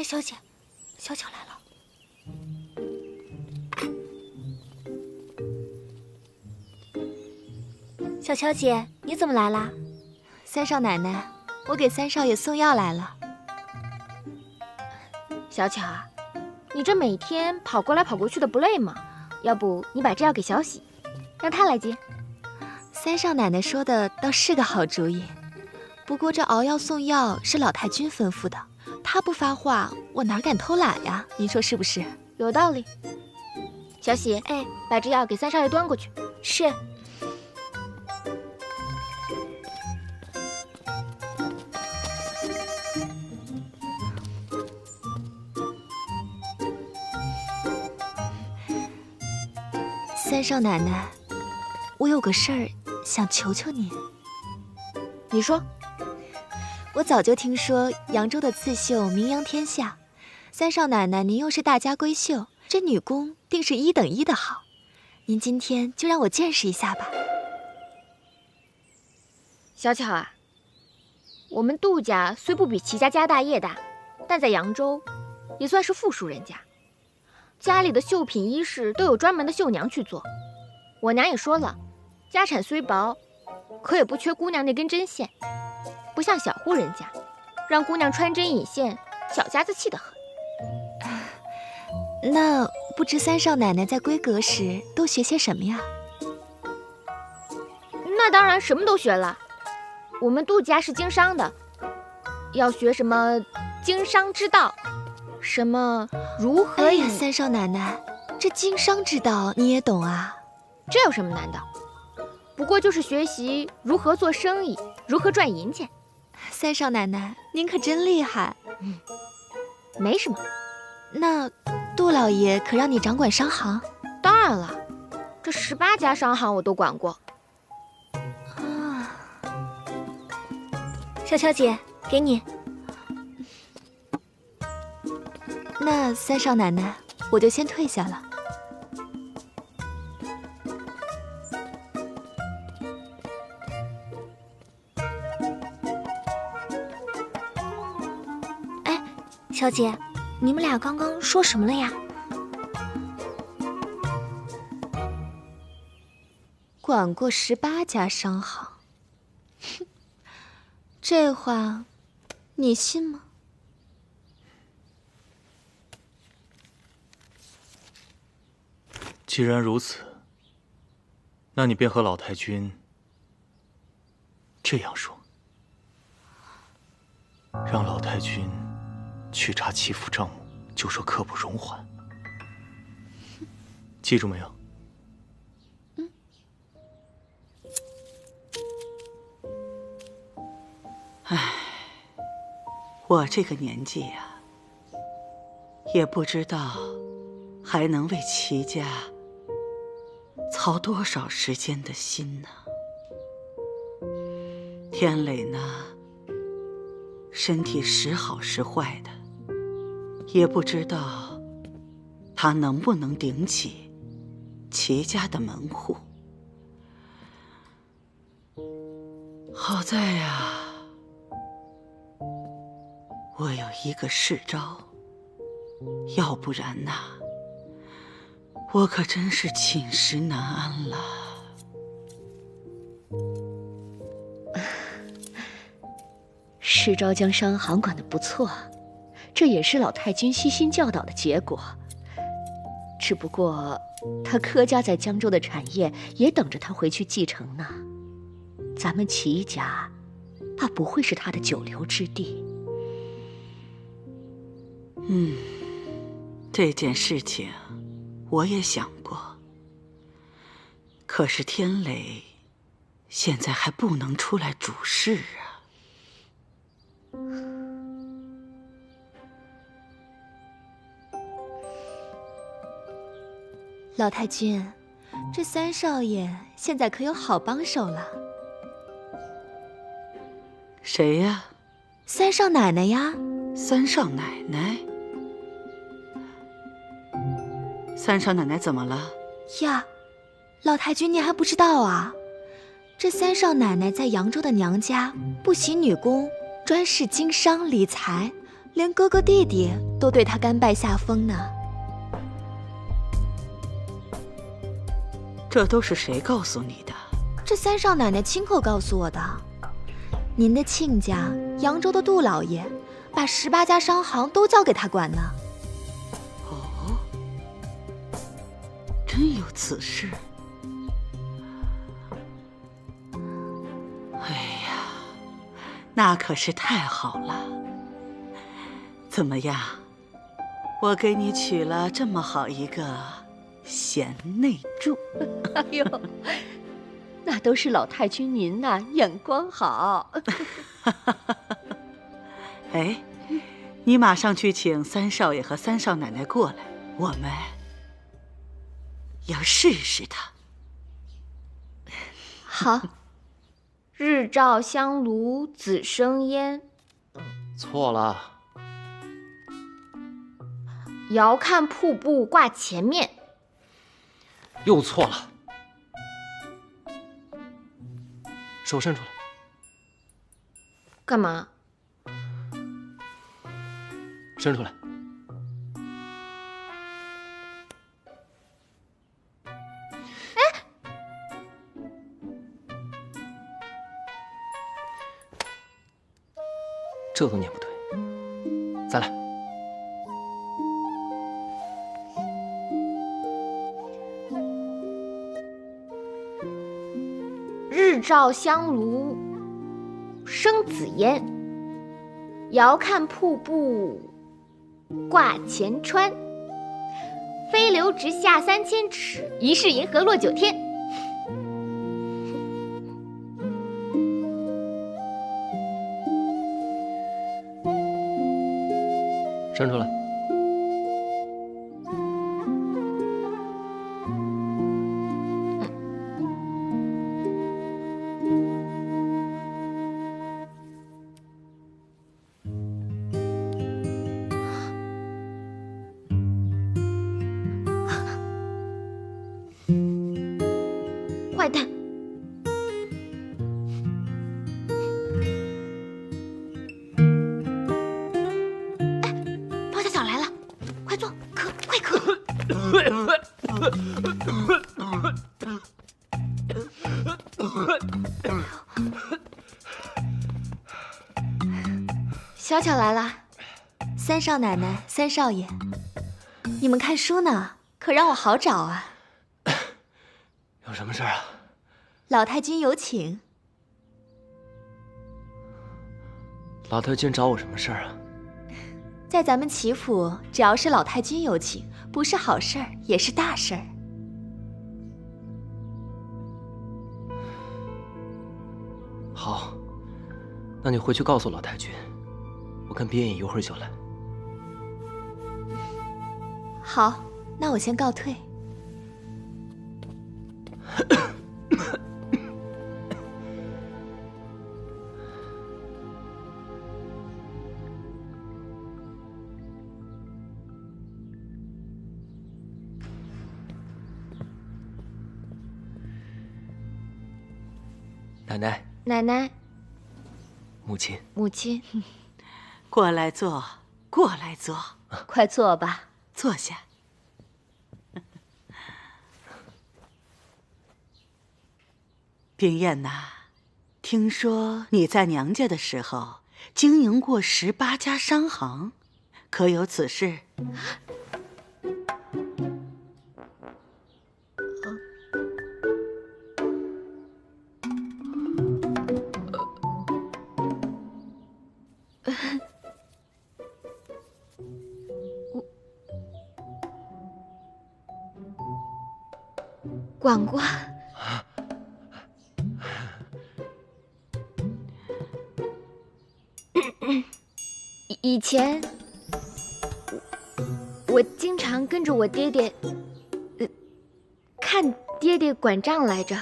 哎，小姐，小巧来了。小乔姐，你怎么来啦？三少奶奶，我给三少爷送药来了。小巧啊，你这每天跑过来跑过去的不累吗？要不你把这药给小喜，让她来接。三少奶奶说的倒是个好主意，不过这熬药送药是老太君吩咐的，她不发话，我哪敢偷懒呀？您说是不是？有道理。小喜，哎，把这药给三少爷端过去。是。三少奶奶，我有个事儿想求求您。你说。我早就听说扬州的刺绣名扬天下，三少奶奶您又是大家闺秀，这女工定是一等一的好。您今天就让我见识一下吧。小巧啊，我们杜家虽不比齐家家大业大，但在扬州也算是富庶人家。家里的绣品衣饰都有专门的绣娘去做。我娘也说了，家产虽薄，可也不缺姑娘那根针线，不像小户人家，让姑娘穿针引线，小家子气得很。那不知三少奶奶在闺阁时都学些什么呀？那当然什么都学了。我们杜家是经商的，要学什么经商之道，什么如何哎呀，三少奶奶，这经商之道你也懂啊？这有什么难的？不过就是学习如何做生意，如何赚银钱。三少奶奶，您可真厉害。没什么。那杜老爷可让你掌管商行？当然了，这18家商行我都管过。啊，小乔姐，给你。那三少奶奶，我就先退下了。哎，小姐，你们俩刚刚说什么了呀？管过18家商行，哼，这话你信吗？既然如此，那你便和老太君这样说，让老太君去查齐府账目，就说刻不容缓。记住没有？唉，我这个年纪呀，也不知道还能为齐家操多少时间的心呢。天磊呢，身体时好时坏的，也不知道他能不能顶起齐家的门户。好在呀，我有一个世招，要不然呐，我可真是寝食难安了。世昭将商行管得不错，这也是老太君悉心教导的结果。只不过他柯家在江州的产业也等着他回去继承呢。咱们齐家怕不会是他的久留之地。这件事情我也想过，可是天磊现在还不能出来主事啊。老太君，这三少爷现在可有好帮手了。谁呀？三少奶奶呀。三少奶奶？三少奶奶怎么了？呀，老太君您还不知道啊？这三少奶奶在扬州的娘家不喜女工，专事经商理财，连哥哥弟弟都对他甘拜下风呢。这都是谁告诉你的？这三少奶奶亲口告诉我的。您的亲家扬州的杜老爷，把18家商行都交给他管呢。哦，真有此事。哎呀，那可是太好了。怎么样，我给你娶了这么好一个贤内助。哎呦，那都是老太君您呐，眼光好。哎，你马上去请三少爷和三少奶奶过来，我们要试试他。好。日照香炉子生烟，错了。遥看瀑布挂前面，又错了。手伸出来。干嘛？伸出来。这都念不对，再来。日照香炉生紫烟，遥看瀑布挂前川。飞流直下3000尺，疑是银河落9天。伸出来。坏蛋！包大小来了，快坐，渴，快渴！小巧来了，三少奶奶、三少爷，你们看书呢，可让我好找啊。有什么事啊？老太君有请。老太君找我什么事儿啊？在咱们齐府，只要是老太君有请，不是好事儿也是大事儿。好，那你回去告诉老太君，我跟别隐一会儿就来。好，那我先告退。奶奶，奶奶，母亲，母亲，过来坐，过来坐，快坐吧。坐下。冰燕呐，听说你在娘家的时候经营过18家商行，可有此事？管过。以前，我经常跟着我爹爹，看爹爹管账来着。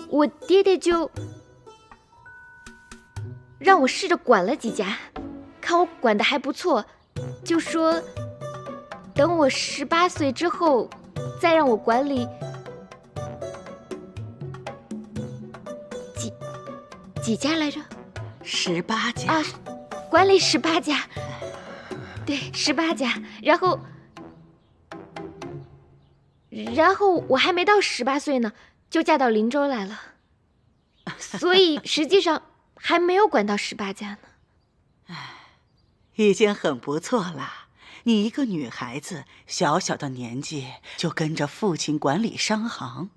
我爹爹就让我试着管了几家，看我管得还不错，就说等我18岁之后再让我管理几家来着？18家啊，管理18家，对，18家。然后我还没到18岁呢，就嫁到林州来了，所以实际上还没有管到18家呢。已经很不错了。你一个女孩子，小小的年纪就跟着父亲管理商行。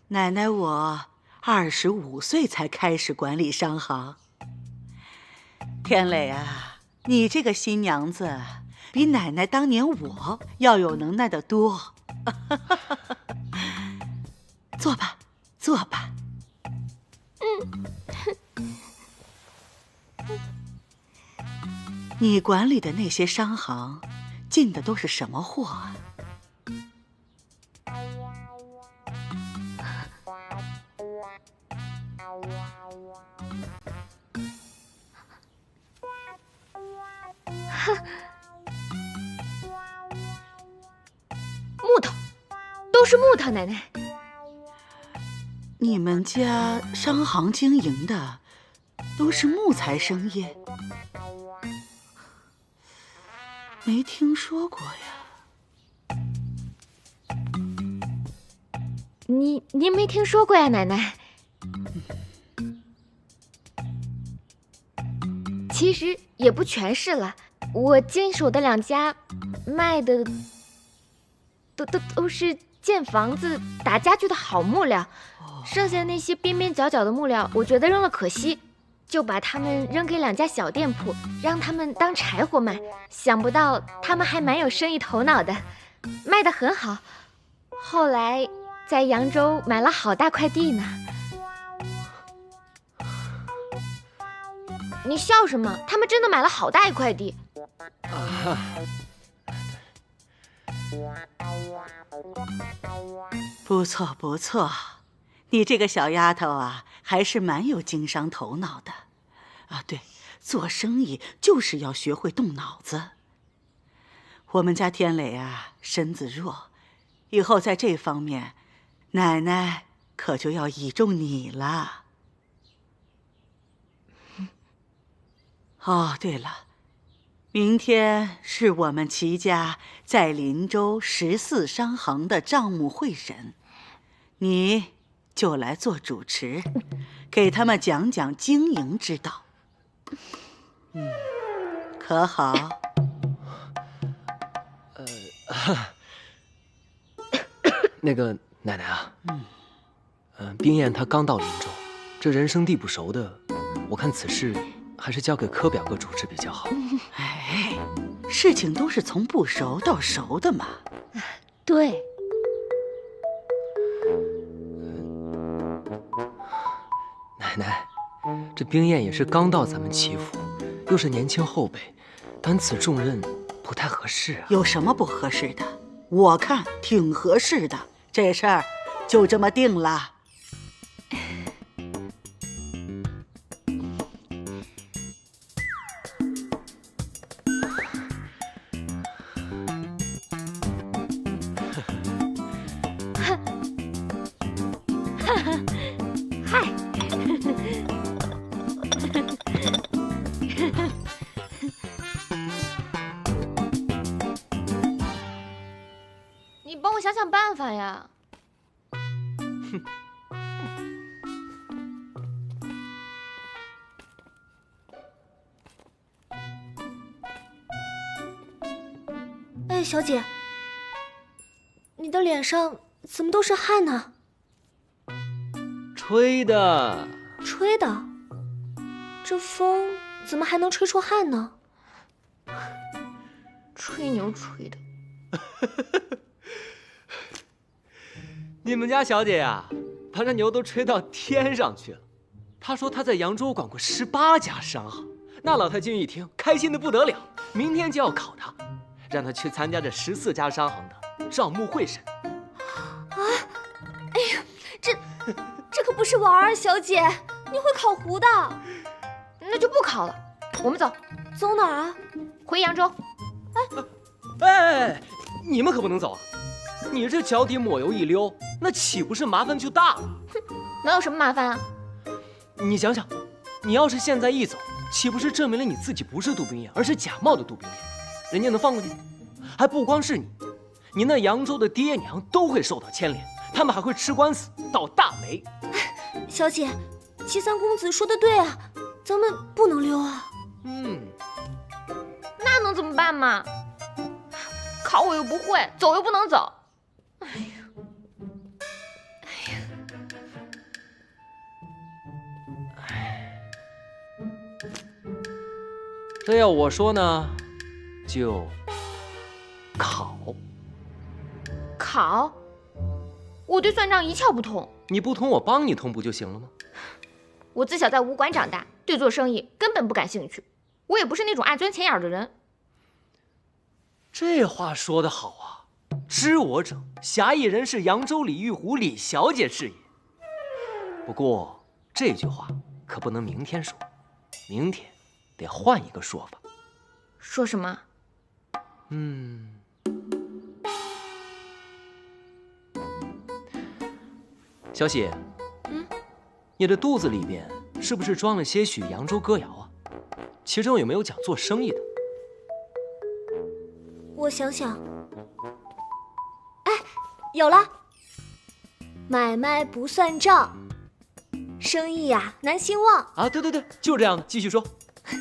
奶奶我25岁才开始管理商行。天磊啊，你这个新娘子比奶奶当年我要有能耐得多。坐吧，坐吧。你管理的那些商行，进的都是什么货啊？木头，都是木头，奶奶。你们家商行经营的都是木材生意？没听说过呀。您没听说过呀，奶奶？其实也不全是了，我经手的2家卖的都是建房子、打家具的好木料，剩下那些边边角角的木料，我觉得扔了可惜，就把它们扔给2家小店铺，让他们当柴火卖。想不到他们还蛮有生意头脑的，卖得很好。后来在扬州买了好大块地呢。你笑什么？他们真的买了好大一块地。不错不错，你这个小丫头啊，还是蛮有经商头脑的。啊，对，做生意就是要学会动脑子。我们家天磊啊，身子弱，以后在这方面，奶奶可就要倚重你了。哦，对了，明天是我们齐家在林州14商行的账目会审，你就来做主持，给他们讲讲经营之道。可好？那个奶奶啊，冰燕她刚到林州，这人生地不熟的，我看此事还是交给柯表哥主持比较好。哎，事情都是从不熟到熟的嘛。对。奶奶，这冰燕也是刚到咱们齐府，又是年轻后辈，担此重任不太合适啊。有什么不合适的？我看挺合适的，这事儿就这么定了。嗨，你帮我想想办法呀！哎，小姐，你的脸上怎么都是汗呢？吹的。吹的？这风怎么还能吹出汗呢？吹牛吹的。你们家小姐呀，把这牛都吹到天上去了。她说她在扬州管过18家商行，那老太君一听，开心的不得了，明天就要考她，让她去参加这14家商行的账目会审。啊！哎呀，这可不是玩儿，小姐，你会考糊的。那就不考了，我们走。走哪儿啊？回扬州。哎，你们可不能走啊！你这脚底抹油一溜，那岂不是麻烦就大了？能有什么麻烦啊？你想想，你要是现在一走，岂不是证明了你自己不是杜冰雁，而是假冒的杜冰雁？人家能放过你？还不光是你，你那扬州的爹娘都会受到牵连，他们还会吃官司，倒大霉。小姐，齐三公子说的对啊，咱们不能溜啊。那能怎么办嘛？考我又不会，走又不能走。这要我说呢，就考。考？我对算账一窍不通。你不通，我帮你通不就行了吗？我自小在武馆长大，对做生意根本不感兴趣。我也不是那种爱钻钱眼的人。这话说得好啊！知我者，侠义人是扬州李玉湖李小姐是也。不过这句话可不能明天说，明天得换一个说法。说什么？小喜，你的肚子里边是不是装了些许扬州歌谣啊？其中有没有讲做生意的？我想想，哎，有了。买卖不算账，生意啊难兴旺。啊，对对对，就这样的，继续说。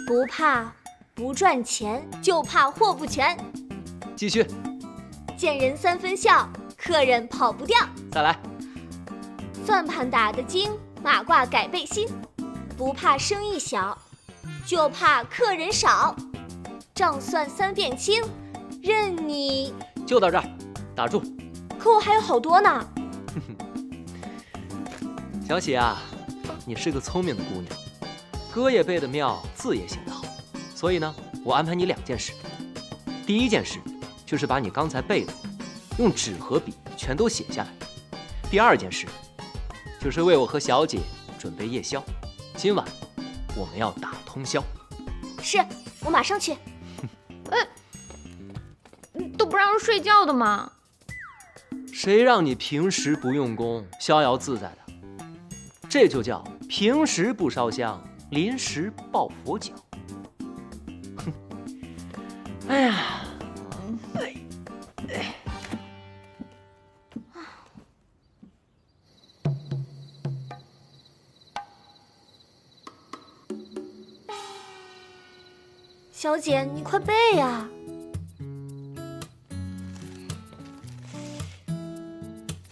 不怕不赚钱，就怕货不全。继续。见人三分笑，客人跑不掉。再来。算盘打得精，马褂改背新。不怕生意小，就怕客人少。账算三遍清，任你。就到这儿，打住。可我还有好多呢。小喜啊，你是个聪明的姑娘，歌也背得妙，字也写得好，所以呢，我安排你2件事。第一件事就是把你刚才背的用纸和笔全都写下来。第2件事就是为我和小姐准备夜宵，今晚我们要打通宵。是，我马上去。都不让人睡觉的吗？谁让你平时不用功，逍遥自在的？这就叫平时不烧香，临时抱佛脚。哼，哎呀，小姐，你快背呀！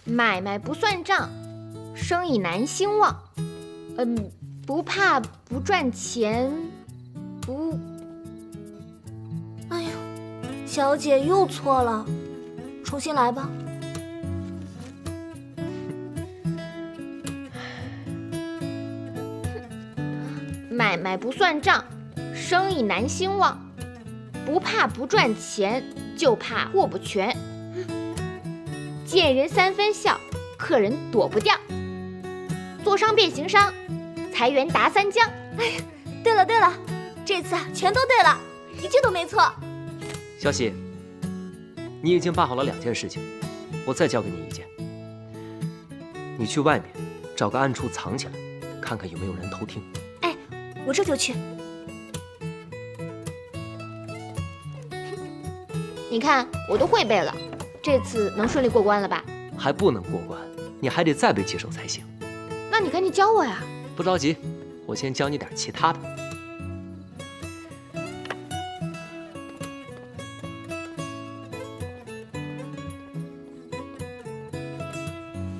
买卖不算账，生意难兴旺。不怕不赚钱，不……哎呦，小姐又错了，重新来吧。买卖不算账，生意难兴旺。不怕不赚钱，就怕货不全。见人三分笑，客人躲不掉。做商变行商，财源达三江。哎呀，对了对了，这次啊全都对了，一句都没错。小喜，你已经办好了2件事情，我再交给你1件。你去外面找个暗处藏起来，看看有没有人偷听。哎，我这就去。你看，我都会背了，这次能顺利过关了吧？还不能过关，你还得再背几首才行。那你赶紧教我呀！不着急，我先教你点其他的。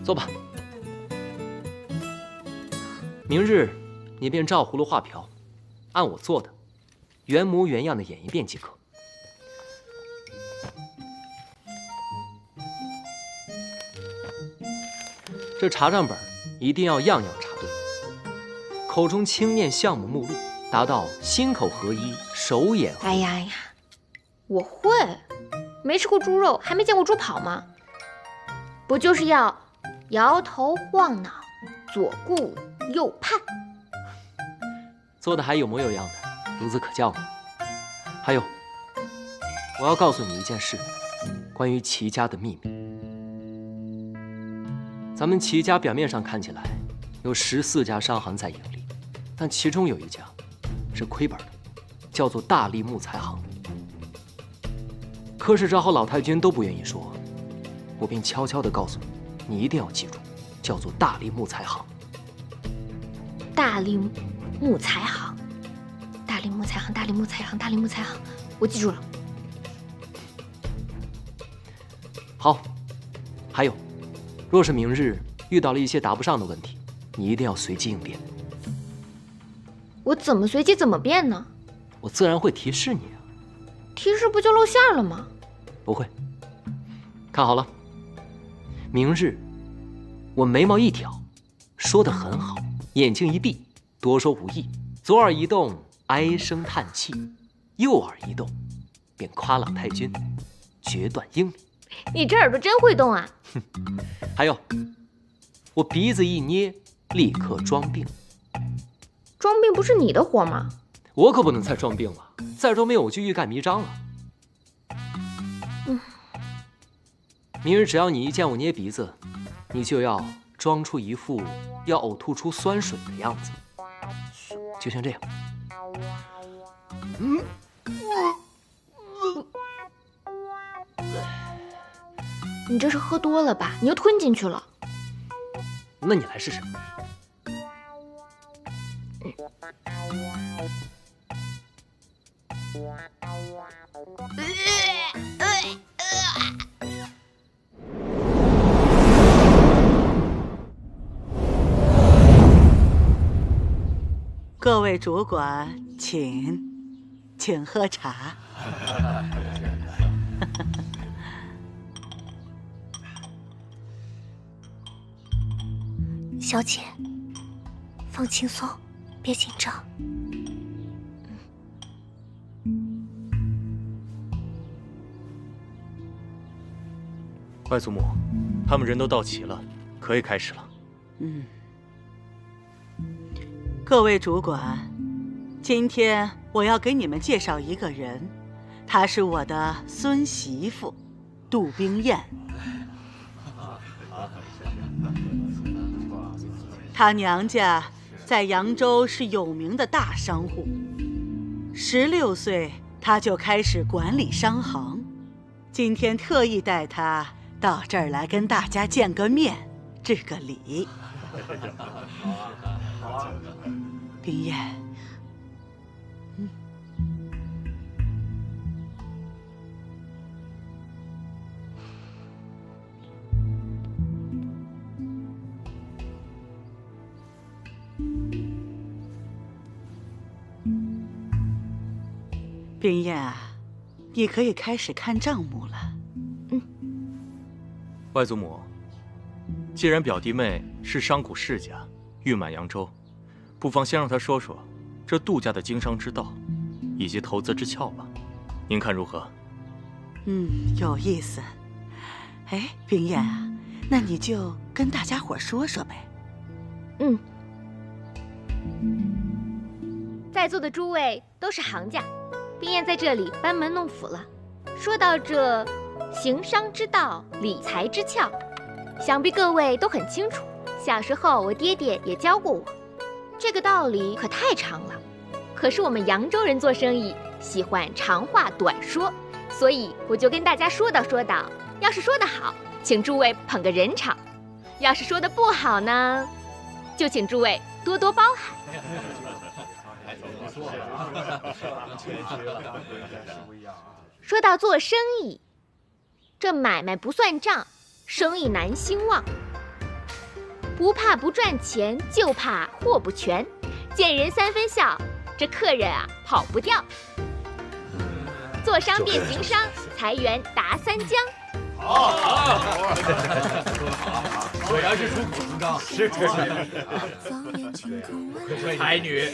坐吧。明日你便照葫芦画瓢，按我做的，原模原样的演一遍即可。这查账本一定要样样查对，口中轻念项目目录，达到心口合一，手眼合一。哎呀呀，我会，没吃过猪肉，还没见过猪跑吗？不就是要摇头晃脑，左顾右盼？做的还有模有样的，孺子可教吗？还有，我要告诉你一件事，关于齐家的秘密。咱们齐家表面上看起来有14家商行在盈利，但其中有一家是亏本的，叫做大力木材行。可是只好老太君都不愿意说，我便悄悄地告诉你，你一定要记住，叫做大力木材行。大力木材行，大力木材行，大力木材行，大力木材行，我记住了。好，还有，若是明日遇到了一些答不上的问题，你一定要随机应变。我怎么随机怎么变呢？我自然会提示你啊。提示不就露馅了吗？不会。看好了，明日我眉毛一挑，说得很好，眼睛一闭，多说无益，左耳一动，唉声叹气；右耳一动，便夸老太君决断英明。你这耳朵真会动啊！还有，我鼻子一捏，立刻装病。装病不是你的活吗？我可不能再装病了，再装病我就欲盖弥彰了。明日只要你一见我捏鼻子，你就要装出一副要呕吐出酸水的样子，就像这样。你这是喝多了吧？你又吞进去了。那你来试试。各位主管，请喝茶。小姐，放轻松，别紧张。外祖母，他们人都到齐了，可以开始了。各位主管，今天我要给你们介绍一个人，她是我的孙媳妇，杜冰燕。她娘家在扬州是有名的大商户，16岁她就开始管理商行。今天特意带她到这儿来跟大家见个面，致个礼。冰燕，冰燕啊，你可以开始看账目了。外祖母，既然表弟妹是商贾世家，誉满扬州，不妨先让她说说这杜家的经商之道，以及投资之窍吧。您看如何？有意思。哎，冰燕啊，那你就跟大家伙说说呗。在座的诸位都是行家，冰燕在这里班门弄斧了。说到这行商之道、理财之窍，想必各位都很清楚。小时候我爹爹也教过我，这个道理可太长了。可是我们扬州人做生意喜欢长话短说，所以我就跟大家说道。要是说得好，请诸位捧个人场；要是说得不好呢，就请诸位多多包涵。说到做生意，这买卖不算账，生意难兴旺。不怕不赚钱，就怕货不全。见人3分笑，这客人啊跑不掉。做商变行商，财源达3江。好，果然是出口成章，是才女。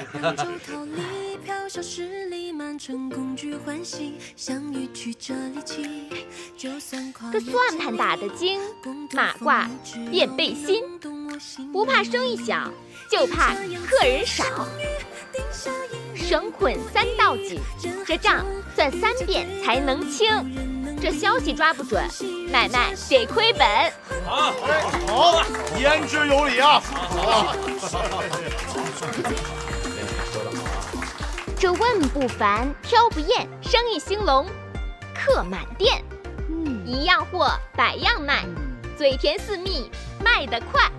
这算盘打得精，马褂变背心。不怕生意小，就怕客人少。绳捆3道紧，这账算3遍才能清。这消息抓不准，买卖得亏本。好，言之有理啊！这问不烦，挑不厌，生意兴隆，客满店。一样货百样卖，嘴甜似蜜，卖得快。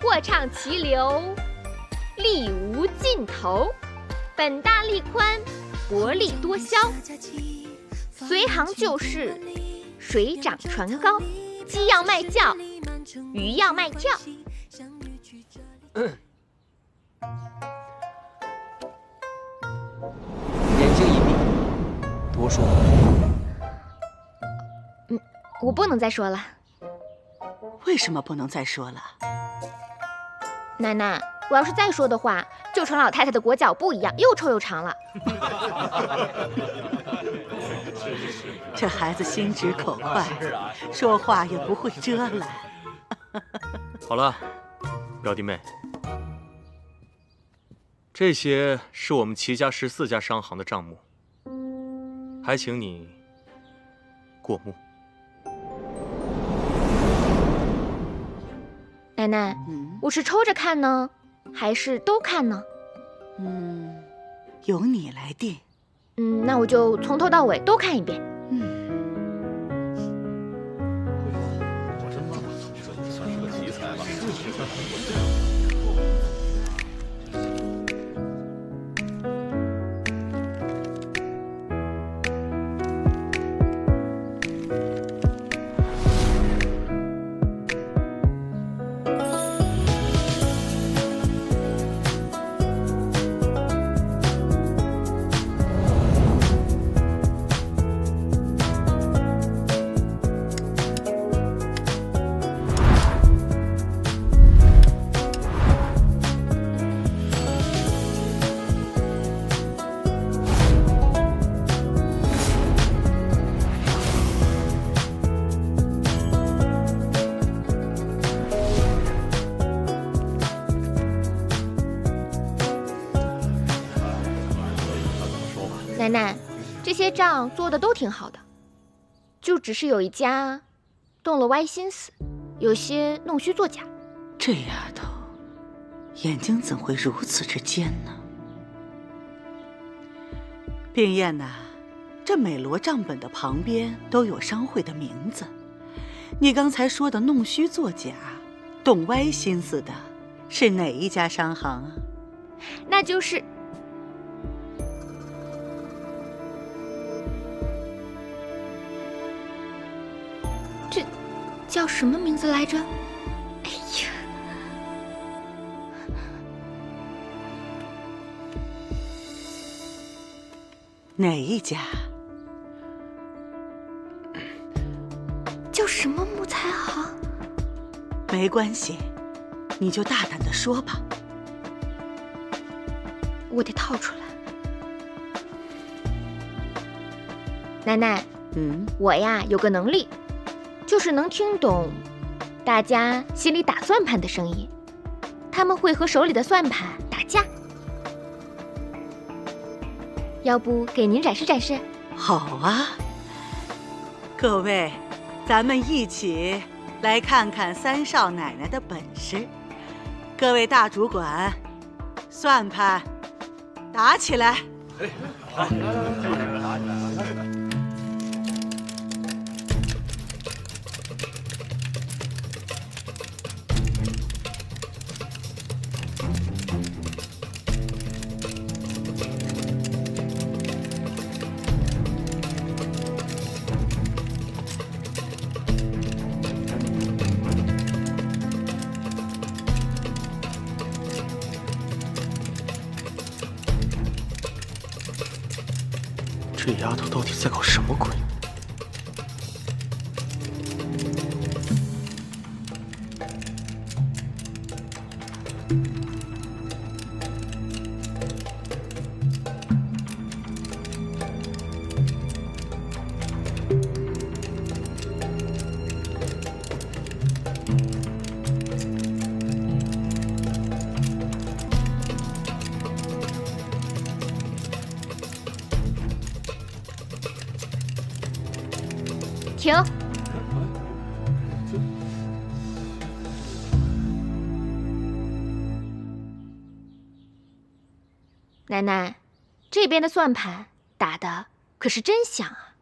货畅其流，利无尽头。本大利宽，薄利多销。随行就市，水涨船高。鸡要卖叫，鱼要卖跳。眼睛一闭，多说。我不能再说了。为什么不能再说了？奶奶，我要是再说的话，就成老太太的裹脚布一样，又臭又长了。这孩子心直口快，说话也不会遮拦。好了，表弟妹，这些是我们齐家14家商行的账目，还请你过目。奶奶，我是抽着看呢，还是都看呢？由你来定。那我就从头到尾都看一遍。我真棒，这算是个奇才了。奶奶，这些账做的都挺好的，就只是有一家动了歪心思，有些弄虚作假。这丫头眼睛怎会如此之尖呢？冰燕呐，这每摞账本的旁边都有商会的名字。你刚才说的弄虚作假、动歪心思的，是哪一家商行啊？那就是这叫什么名字来着？哎呀，哪一家？叫什么木材行？没关系，你就大胆地说吧。我得套出来。奶奶，我呀有个能力，就是能听懂大家心里打算盘的声音，他们会和手里的算盘打架。要不给您展示展示？好啊，各位，咱们一起来看看三少奶奶的本事。各位大主管，算盘打起来！好，打起来！这丫头到底在搞什么鬼？停！奶奶，这边的算盘打的可是真响啊！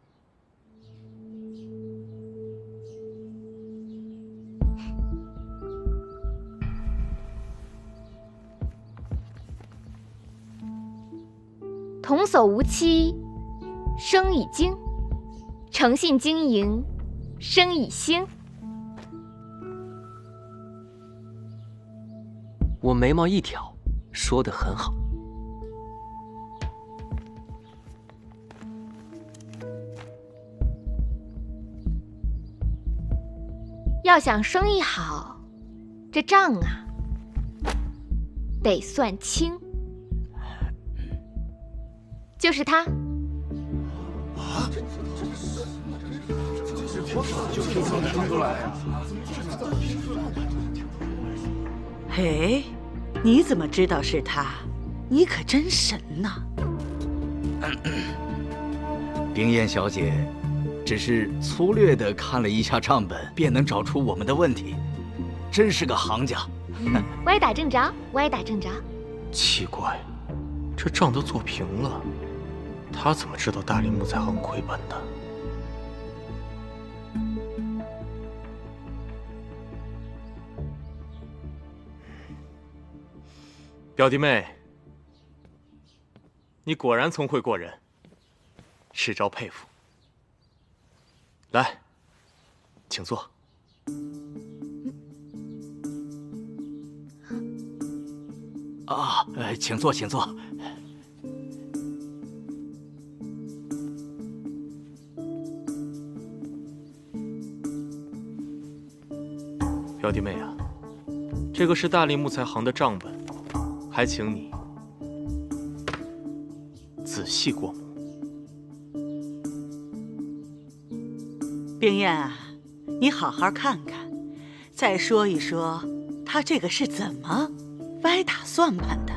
童叟无欺，生以精；诚信经营，生以兴。我眉毛一挑，说得很好。要想生意好，这账啊得算清。就是他。嘿，你怎么知道是他？你可真神呐！冰燕小姐，只是粗略地看了一下账本，便能找出我们的问题，真是个行家。歪打正着，歪打正着。奇怪，这账都做平了，他怎么知道大林木材行亏本的？表弟妹，你果然聪慧过人，世昭佩服。来，请坐。啊，请坐，请坐。表弟妹啊，这个是大林木材行的账本，还请你仔细过目。冰燕啊，你好好看看，再说一说，他这个是怎么歪打算盘的？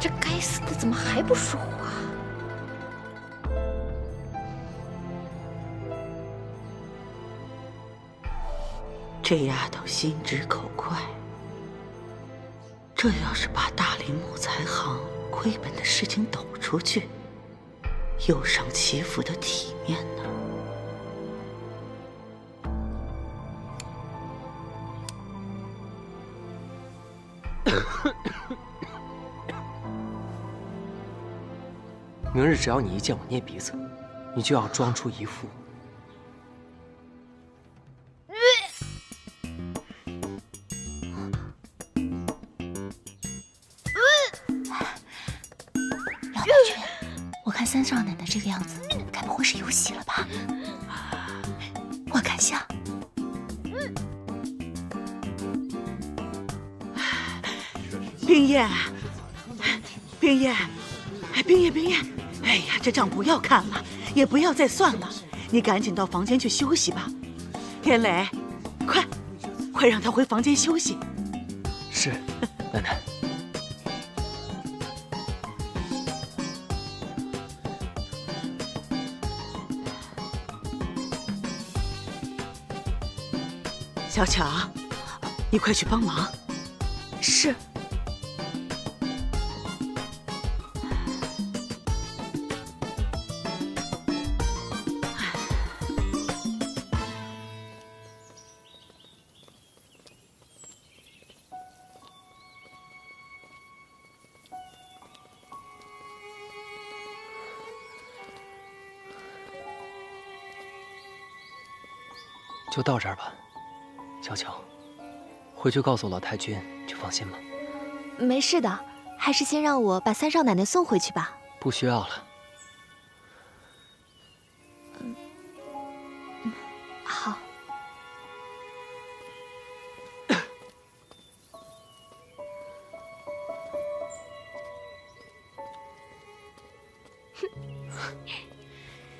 这该死的怎么还不说话？这丫头心直口快，这要是把大林木材行亏本的事情抖出去，又伤齐府的体面呢。明日只要你一见我捏鼻子，你就要装出一副我看三少奶奶这个样子，该不会是有喜了吧？我看像。冰燕，冰燕，冰燕，冰燕，哎呀，这账不要看了，也不要再算了，你赶紧到房间去休息吧。天磊，快让他回房间休息。是，奶奶。小巧，你快去帮忙。是。就到这儿吧。小巧，回去告诉老太君就放心吧。没事的，还是先让我把三少奶奶送回去吧。不需要了。好。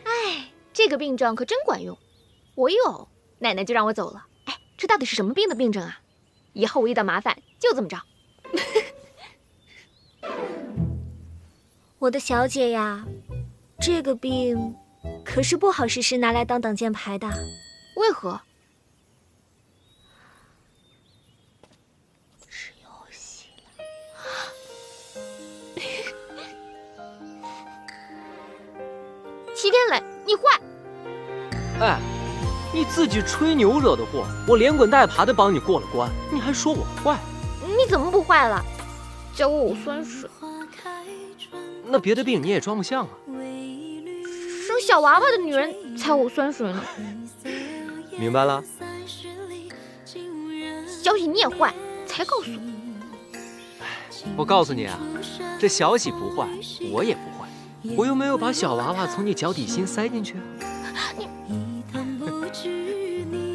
哎，这个病状可真管用，我有，奶奶就让我走了。哎，这到底是什么病的病症啊？以后我遇到麻烦就这么着。我的小姐呀，这个病可是不好时时拿来当挡箭牌的。为何？是游戏齐天磊，你坏！哎，你自己吹牛惹的祸，我连滚带爬的帮你过了关，你还说我坏？你怎么不坏了？教我捂酸水。那别的病你也装不像啊。生小娃娃的女人才捂酸水呢。明白了。小喜你也坏，才告诉我。我告诉你啊，这小喜不坏，我也不坏，我又没有把小娃娃从你脚底心塞进去。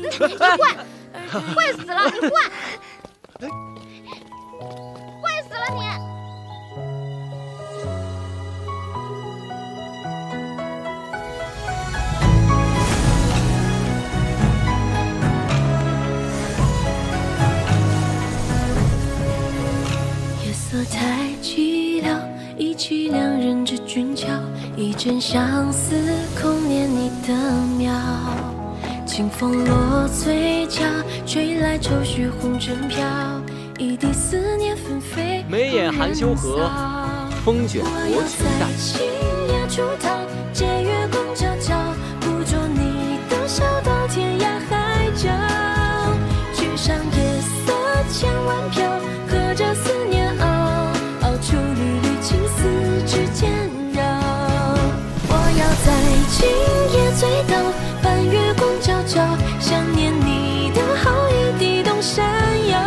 你坏，坏死了！你坏，坏死了你！夜色太寂寥，忆起两人之俊俏，一阵相思空念你的妙。清风落嘴角，吹来愁绪红尘飘，一地思念纷飞。眉眼含羞荷，风卷罗裙带。星夜出逃，借月光皎皎，捕捉你的笑到天涯海角。举上夜色千万飘，和着思念熬，熬出缕缕情丝指尖绕。我要在今夜醉倒，半月光皎皎，想念你的好一滴动山摇。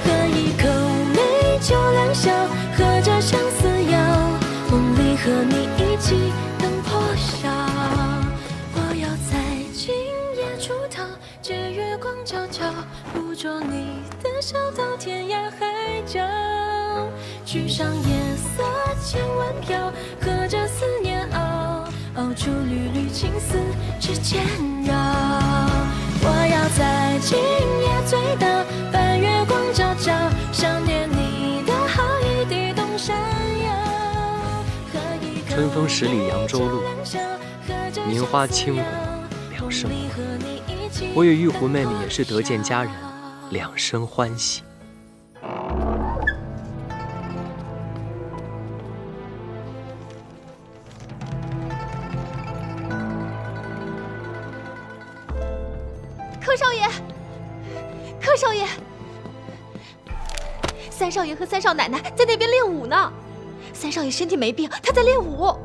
喝一口美酒良宵，和着相思谣，梦里和你一起灯破晓。我要在今夜出逃，借月光皎皎，捕捉你的笑到天涯海角。举上夜色千万飘，和着思念熬，熬出缕缕情丝指尖绕。我要在今夜醉倒，半月光皎皎，想念你的好一滴动山摇。春风十里扬州路，名花倾国两生欢。我与玉壶妹妹也是得见佳人，两生欢喜。柯少爷，柯少爷，三少爷和三少奶奶在那边练武呢。三少爷身体没病，他在练武。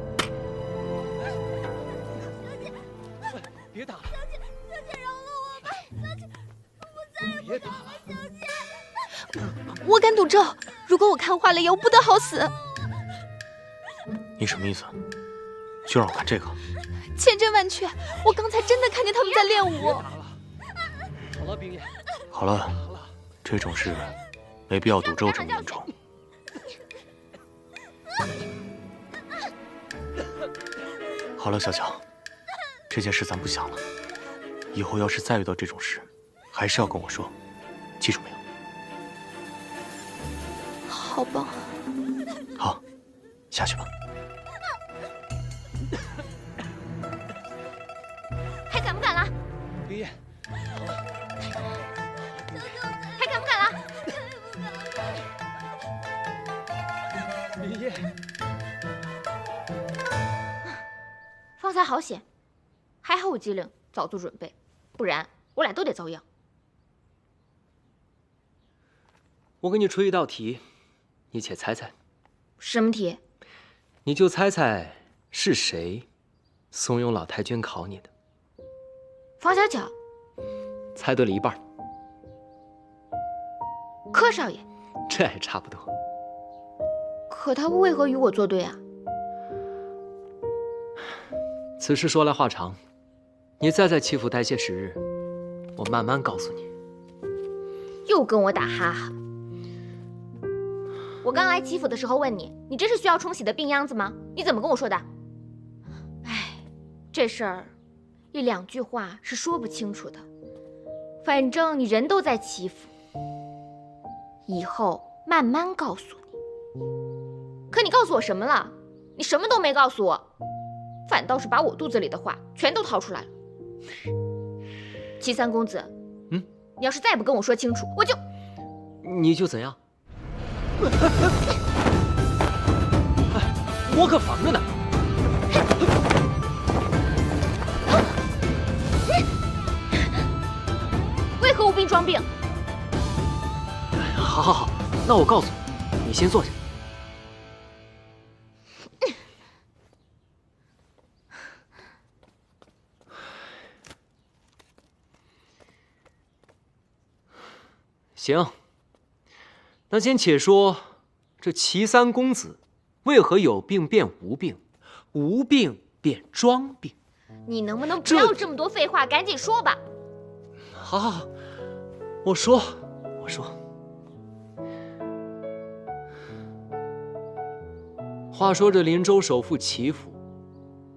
别打了，小姐饶了我吧，小姐，我再也不打了，小姐。我敢赌咒，如果我看花了油，不得好死。你什么意思？就让我看这个？千真万确，我刚才真的看见他们在练武。好了，冰叶。好了，这种事没必要赌咒这么严重。好了，小强，这件事咱不想了。以后要是再遇到这种事，还是要跟我说，记住没有？好吧。好，下去吧。还敢不敢了？冰叶，还敢不敢了？冰叶，方才好险，还好我机灵，早做准备，不然我俩都得遭殃。我给你出一道题，你且猜猜。什么题？你就猜猜是谁怂恿老太君考你的。方小巧，猜对了一半。柯少爷，这还差不多。可他为何与我作对啊？此事说来话长，你再在齐府待些时日，我慢慢告诉你。又跟我打哈哈。我刚来齐府的时候问你，你这是需要冲洗的病秧子吗？你怎么跟我说的？哎，这事儿一两句话是说不清楚的。反正你人都在齐府，以后慢慢告诉你。可可你告诉我什么了？你什么都没告诉我，反倒是把我肚子里的话全都掏出来了。祁三公子，你要是再不跟我说清楚，我就……你就怎样？我可防着呢。为何无病装病？好好好，那我告诉你，你先坐下。行，那先且说这祁三公子为何有病变无病，无病变装病？你能不能不要这么多废话，赶紧说吧。好好好，我说。话说这林州首富祁府，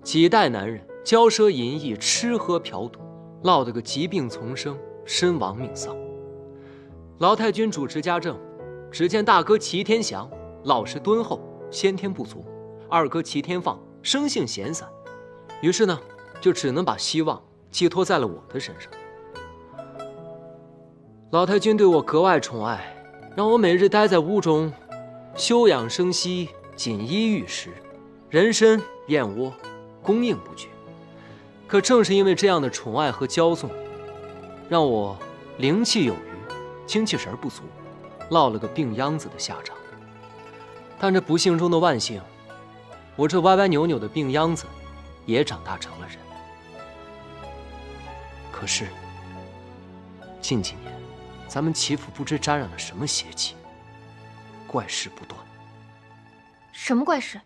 几代男人骄奢淫逸，吃喝嫖赌，落得个疾病丛生，身亡命丧。老太君主持家政，只见大哥祁天祥老实敦厚，先天不足；二哥祁天放生性闲散，于是呢，就只能把希望寄托在了我的身上。老太君对我格外宠爱，让我每日待在屋中，休养生息，锦衣玉食，人参燕窝供应不绝。可正是因为这样的宠爱和骄纵，让我灵气有余，精气神不足，落了个病秧子的下场。但这不幸中的万幸，我这歪歪扭扭的病秧子也长大成了人。可是近几年，咱们祁府不知沾染了什么邪气，怪事不断。什么怪事？